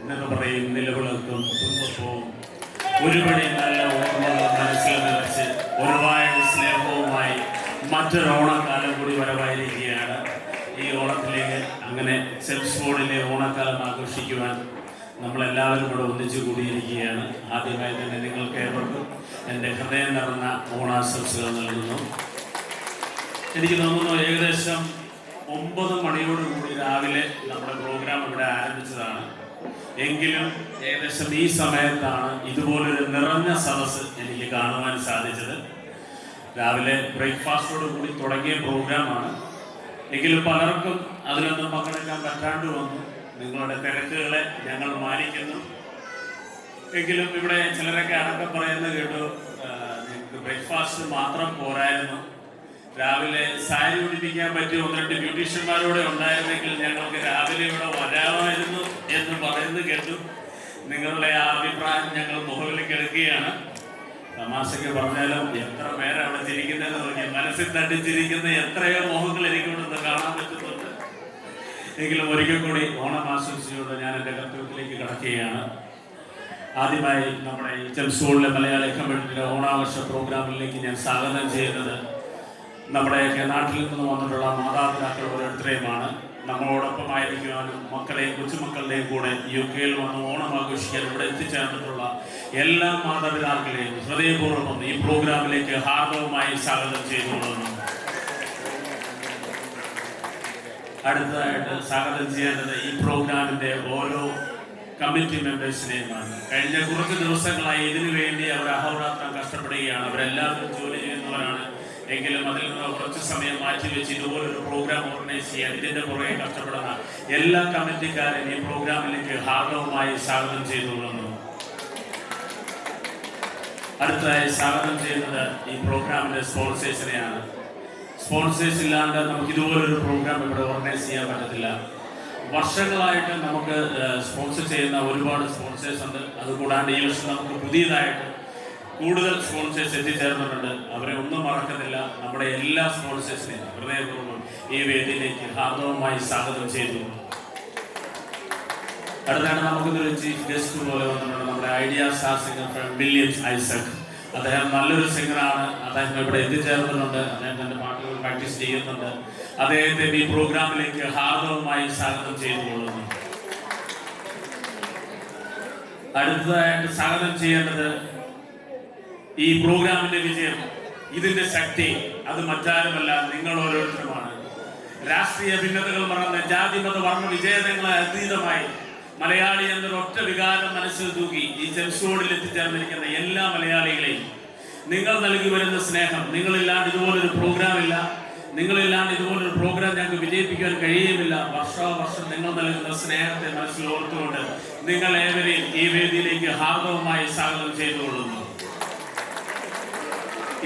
എന്നൊക്കെ പറയും നിലവിളക്കും കുടുംബവും ഒരുപടി നല്ല ഓർമ്മകൾ മനസ്സിൽ നിറച്ച് ഒരുപാട് സ്നേഹവുമായി മറ്റൊരു ഓണക്കാലം കൂടി വരവായിരിക്കുകയാണ്. ഈ ഓണത്തിലേക്ക് അങ്ങനെ ചെൽസ്ഫോർഡിലെ ഓണക്കാലം ആഘോഷിക്കുവാൻ നമ്മളെല്ലാവരും കൂടെ ഒന്നിച്ചു കൂടിയിരിക്കുകയാണ്. ആദ്യമായി തന്നെ നിങ്ങൾക്ക് ഏവർക്കും എൻ്റെ ഹൃദയം നിറഞ്ഞ ഓണാശംസകൾ നൽകുന്നു. എനിക്ക് തോന്നുന്നു ഏകദേശം 9 മണിയോടുകൂടി രാവിലെ നമ്മുടെ പ്രോഗ്രാം ഇവിടെ ആരംഭിച്ചതാണ്. എങ്കിലും ഏകദേശം ഈ സമയത്താണ് ഇതുപോലൊരു നിറഞ്ഞ സദസ്സ് എനിക്ക് കാണുവാൻ സാധിച്ചത്. രാവിലെ ബ്രേക്ക്ഫാസ്റ്റോട് കൂടി തുടങ്ങിയ പ്രോഗ്രാമാണ്. എങ്കിലും പലർക്കും അതിലൊന്നും പങ്കെടുക്കാൻ പറ്റാണ്ട് വന്നു. നിങ്ങളുടെ തിരക്കുകളെ ഞങ്ങൾ മാനിക്കുന്നു. എങ്കിലും ഇവിടെ ചിലരൊക്കെ അടക്കം പറയുന്നത് കേട്ടു, നിങ്ങൾക്ക് ബ്രേക്ക്ഫാസ്റ്റ് മാത്രം പോരായിരുന്നു, രാവിലെ സാരി ഉടിപ്പിക്കാൻ പറ്റിയ 1-2 ബ്യൂട്ടീഷ്യന്മാരോടെ ഉണ്ടായിരുന്നെങ്കിൽ ഞങ്ങൾക്ക് രാവിലെ ഇവിടെ വരാമായിരുന്നു എന്ന് പറയുന്നത് കേട്ടു. നിങ്ങളുടെ ആ അഭിപ്രായം ഞങ്ങൾ മുഖവിലേക്ക് എടുക്കുകയാണ്. തമാശയ്ക്ക് പറഞ്ഞാലും എത്ര പേര് അവിടെ ചിരിക്കുന്നതെന്ന് നോക്കി, മനസ്സിൽ തട്ടിച്ചിരിക്കുന്ന എത്രയോ മുഖങ്ങൾ എനിക്കിവിടുന്ന് കാണാൻ പറ്റുന്നുണ്ട്. എങ്കിലും ഒരിക്കൽ കൂടി ഓണം ആശംസയോടെ ഞാൻ എൻ്റെ കർത്തവ്യത്തിലേക്ക് കടക്കുകയാണ്. ആദ്യമായി നമ്മുടെ ഈ ചെൽസ്ഫോർഡിലെ മലയാളി കമ്മ്യൂണിറ്റിയുടെ ഓണാഘോഷ പ്രോഗ്രാമിലേക്ക് ഞാൻ സ്വാഗതം ചെയ്യുന്നത് നമ്മുടെയൊക്കെ നാട്ടിൽ നിന്ന് വന്നിട്ടുള്ള മാതാപിതാക്കൾ ഓരോരുത്തരെയുമാണ്. നമ്മളോടൊപ്പം ആയിരിക്കുവാനും മക്കളെയും കൊച്ചുമക്കളുടെയും കൂടെ UK വന്ന് ഓണം ആഘോഷിക്കാൻ ഇവിടെ എത്തിച്ചേർന്നിട്ടുള്ള എല്ലാ മാതാപിതാക്കളെയും ഹൃദയപൂർവ്വം ഈ പ്രോഗ്രാമിലേക്ക് ഹാർദവമായി സ്വാഗതം ചെയ്തുകൊള്ളുന്നു. അടുത്തതായിട്ട് സ്വാഗതം ചെയ്യേണ്ടത് ഈ പ്രോഗ്രാമിൻ്റെ ഓരോ കമ്മിറ്റി മെമ്പേഴ്സിനെയുമാണ്. കഴിഞ്ഞ കുറച്ച് ദിവസങ്ങളായി ഇതിനു വേണ്ടി അവർ അഹോരാത്രം കഷ്ടപ്പെടുകയാണ്. അവരെല്ലാവരും ജോലി ചെയ്യുന്നവരാണ്. എങ്കിലും അതിൽ നിന്ന് കുറച്ച് സമയം മാറ്റിവെച്ച് ഇതുപോലൊരു പ്രോഗ്രാം ഓർഗനൈസ് ചെയ്യാൻ ഇതിൻ്റെ പുറകെ കഷ്ടപ്പെടുന്ന എല്ലാ കമ്മിറ്റിക്കാരെയും ഈ പ്രോഗ്രാമിലേക്ക് ഹാർദവമായി സ്വാഗതം ചെയ്തുകൊള്ളുന്നു. അടുത്തതായി സ്വാഗതം ചെയ്യുന്നത് ഈ പ്രോഗ്രാമിൻ്റെ സ്പോൺസേഴ്സിനെയാണ്. സ്പോൺസേഴ്സ് ഇല്ലാണ്ട് നമുക്ക് ഇതുപോലൊരു പ്രോഗ്രാം ഇവിടെ ഓർഗനൈസ് ചെയ്യാൻ പറ്റത്തില്ല. വർഷങ്ങളായിട്ട് നമുക്ക് സ്പോൺസർ ചെയ്യുന്ന ഒരുപാട് സ്പോൺസേഴ്സ് ഉണ്ട്. അതുകൂടാണ്ട് ഈ വർഷം നമുക്ക് പുതിയതായിട്ട് കൂടുതൽ സ്പോൺസേഴ്സ് എത്തിച്ചേർന്നിട്ടുണ്ട്. അവരെ ഒന്നും മറക്കുന്നില്ല. നമ്മുടെ എല്ലാ സ്പോൺസേഴ്സിനെയും ഹൃദയപൂർവ്വം ഈ വേദിയിലേക്ക് ഹാർദവമായി സ്വാഗതം ചെയ്തു. അടുത്താണ് നമുക്കിതൊരു ചീഫ് ഗസ്റ്റ് പോലെ വന്നിട്ടുണ്ട് നമ്മുടെ idea star singer from Williams Isaac. അദ്ദേഹം നല്ലൊരു സിംഗറാണ്. അദ്ദേഹം ഇവിടെ എത്തിച്ചേർന്നിട്ടുണ്ട്. അദ്ദേഹം തൻ്റെ പാട്ടുകൾ പ്രാക്ടീസ് ചെയ്യുന്നുണ്ട്. അദ്ദേഹത്തെ ഈ പ്രോഗ്രാമിലേക്ക് ഹാർദവമായി സ്വാഗതം ചെയ്തുകൊള്ളുന്നു. അടുത്തതായിട്ട് സ്വാഗതം ചെയ്യേണ്ടത് ഈ പ്രോഗ്രാമിന്റെ വിജയം, ഇതിന്റെ ശക്തി അത് മറ്റാരുമല്ല, നിങ്ങൾ ഓരോരുത്തരുമാണ്. രാഷ്ട്രീയ ഭിന്നതകൾ മറന്ന് ജാതിമത വർണ്ണ വിജേതങ്ങളെ അതീതമായി മലയാളി എന്നൊരൊറ്റ വികാരം മനസ്സിൽ തൂക്കി ഈ ചെൽസ്ഫോർഡിൽ എത്തിച്ചേർന്നിരിക്കുന്ന എല്ലാ മലയാളികളെയും നിങ്ങൾ നൽകി വരുന്ന സ്നേഹം, നിങ്ങളില്ലാണ്ട് ഇതുപോലൊരു പ്രോഗ്രാം ഇല്ല. നിങ്ങളില്ലാണ്ട് ഇതുപോലൊരു പ്രോഗ്രാം ഞങ്ങൾക്ക് വിജയിപ്പിക്കാൻ കഴിയുമില്ല. വർഷാവർഷം നിങ്ങൾ നൽകുന്ന സ്നേഹത്തെ മനസ്സിൽ ഓർത്തുകൊണ്ട് നിങ്ങൾ ഏവരെയും ഈ വേദിയിലേക്ക് ഹാർദവമായി സ്വാഗതം ചെയ്തുകൊള്ളുന്നു.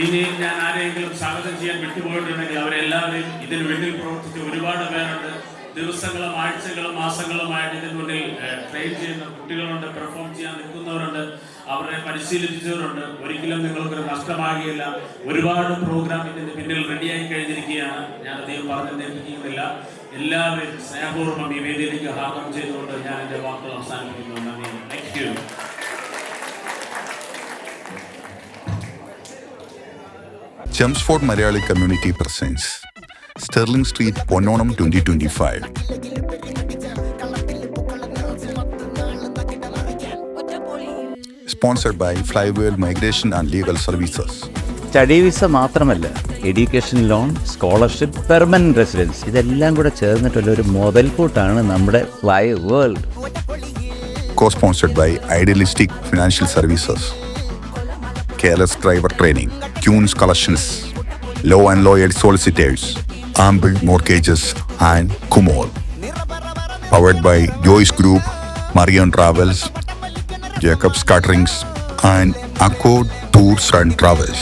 ഇനിയും ഞാൻ ആരെങ്കിലും സ്വാഗതം ചെയ്യാൻ വിട്ടുപോയിട്ടുണ്ടെങ്കിൽ അവരെല്ലാവരെയും ഇതിന് വേണ്ടി പ്രവർത്തിച്ച് ഒരുപാട് പേരുണ്ട്. ദിവസങ്ങളും ആഴ്ചകളും മാസങ്ങളുമായിട്ട് ഇതിന് മുന്നിൽ ട്രെയിൻ ചെയ്യുന്ന കുട്ടികളുണ്ട്, പെർഫോം ചെയ്യാൻ നിൽക്കുന്നവരുണ്ട്, അവരെ പരിശീലിപ്പിച്ചവരുണ്ട്. ഒരിക്കലും നിങ്ങൾക്കൊരു നഷ്ടമാകുകയില്ല. ഒരുപാട് പ്രോഗ്രാം ഇതിന് പിന്നിൽ റെഡിയായി കഴിഞ്ഞിരിക്കുകയാണ്. ഞാൻ അധികം പറഞ്ഞു നേരിടുന്നില്ല. എല്ലാവരും സ്നേഹപൂർവ്വം ഈ വേദിയിലേക്ക് ഹാർദവം ചെയ്തുകൊണ്ട് ഞാൻ എൻ്റെ വാക്കുകൾ അവസാനിപ്പിക്കുന്നു. നന്ദി. Thank you. Chelmsford Malayali Community presents Sterling Street Ponnonam 2025. Sponsored by Flywheel Migration and Legal Services. Study visa മാത്രമല്ല, education loan, scholarship, permanent residence, ഇതെല്ലാം കൂടെ ചേർന്നിട്ടുള്ള ഒരു മുതൽക്കൂട്ടാണ് നമ്മുടെ Fly World. Co-sponsored by Idealistic Financial Services, Careless Driver Training, Kuhn's Collections, Low and Loyal Solicitors, Amble Mortgages and Kumol. Powered by Joyce Group, Marian Travels, Jacob's Caterings and Accord Tours and Travels.